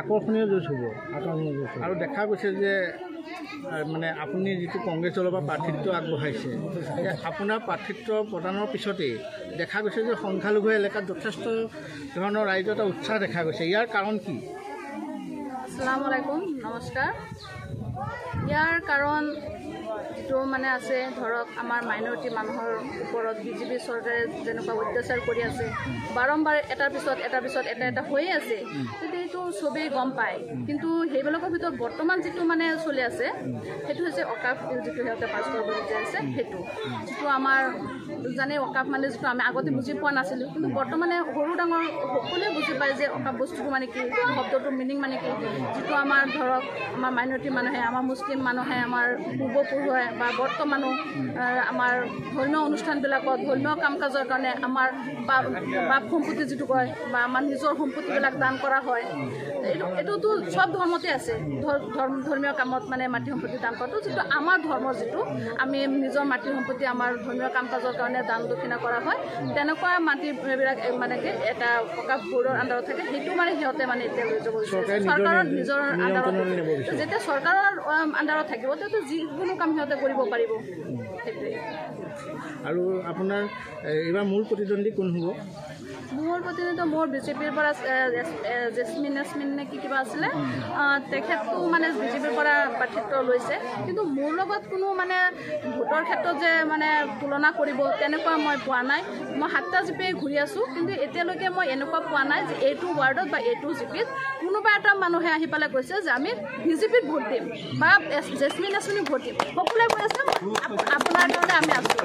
আকৰ্ষণীয় যুঁজ হ'ব আৰু দেখা গৈছে যে মানে আপুনি যিটো কংগ্ৰেছ দলৰ পৰা প্ৰাৰ্থিত্ব আগবঢ়াইছে আপোনাৰ প্ৰাৰ্থিত্ব প্ৰদানৰ পিছতেই দেখা গৈছে যে সংখ্যালঘু এলেকাত যথেষ্ট ধৰণৰ ৰাইজৰ এটা উৎসাহ দেখা গৈছে ইয়াৰ কাৰণ কি? আসসালামু আলাইকুম, নমস্কাৰ। ইয়াৰ কাৰণ যিটো মানে আছে ধৰক আমাৰ মাইনৰিটি মানুহৰ ওপৰত বিজেপি চৰকাৰে যেনেকুৱা অত্যাচাৰ কৰি আছে বাৰম্বাৰ এটাৰ পিছত এটা হৈয়ে আছে, কিন্তু এইটো চবেই গম পায়। কিন্তু সেইবিলাকৰ ভিতৰত বৰ্তমান যিটো মানে চলি আছে সেইটো হৈছে অকাপ যিটো সিহঁতে পাছ কৰিব বিচাৰিছে সেইটো, যিটো আমাৰ জানে অকাপ মানে যিটো আমি আগতে বুজি পোৱা নাছিলোঁ, কিন্তু বৰ্তমানে সৰু ডাঙৰ সকলোৱে বুজি পায় যে অকাপ বস্তুটো মানে কি, শব্দটোৰ মিনিং মানে কি। যিটো আমাৰ ধৰক আমাৰ মাইনৰিটি মানুহে, আমাৰ মুছলিম মানুহে, আমাৰ পূৰ্বপুৰুষে বা বৰ্তমানো আমাৰ ধৰ্মীয় অনুষ্ঠানবিলাকত ধৰ্মীয় কাম কাজৰ কাৰণে আমাৰ বাপ সম্পত্তি যিটো কয় বা আমাৰ নিজৰ সম্পত্তিবিলাক দান কৰা হয়। এইটোতো চব ধৰ্মতে আছে, ধৰ্মীয় কামত মানে মাটি সম্পত্তি দান কৰাটো, যিটো আমাৰ ধৰ্মৰ যিটো আমি নিজৰ মাটি সম্পত্তি আমাৰ ধৰ্মীয় কাম কাজৰ কাৰণে দান দক্ষিণা কৰা হয়, তেনেকুৱা মাটিবিলাক মানে কি এটা অকাপ বৰ্ডৰ আণ্ডাৰত থাকে, সেইটো মানে সিহঁতে মানে এতিয়া লৈ যাব চৰকাৰৰ নিজৰ আণ্ডাৰত। যেতিয়া চৰকাৰৰ আণ্ডাৰত থাকিব তেতিয়া যিকোনো কাম সিহঁতে কৰিব পাৰিব। সেইটোৱে। আৰু আপোনাৰ এইবাৰ মূল প্ৰতিদ্বন্দ্বী কোন হ'ব? মোৰ প্ৰতিনিধিত্ব মোৰ বিজেপিৰ পৰা জেচমিন নে কি কিবা আছিলে, তেখেতটো মানে বিজেপিৰ পৰা প্ৰাৰ্থিত্ব লৈছে, কিন্তু মোৰ লগত কোনো মানে ভোটৰ ক্ষেত্ৰত যে মানে তুলনা কৰিব তেনেকুৱা মই পোৱা নাই। মই 7টা জিপি ঘূৰি আছোঁ, কিন্তু এতিয়ালৈকে মই এনেকুৱা পোৱা নাই যে এইটো ৱাৰ্ডত বা এইটো জিপিত কোনোবা এটা মানুহে আহি পেলাই কৈছে যে আমি বিজেপিত ভোট দিম বা জেচমিন ভোট দিম। সকলোৱে কৈ আছে আপোনাৰ কাৰণে আমি আছোঁ।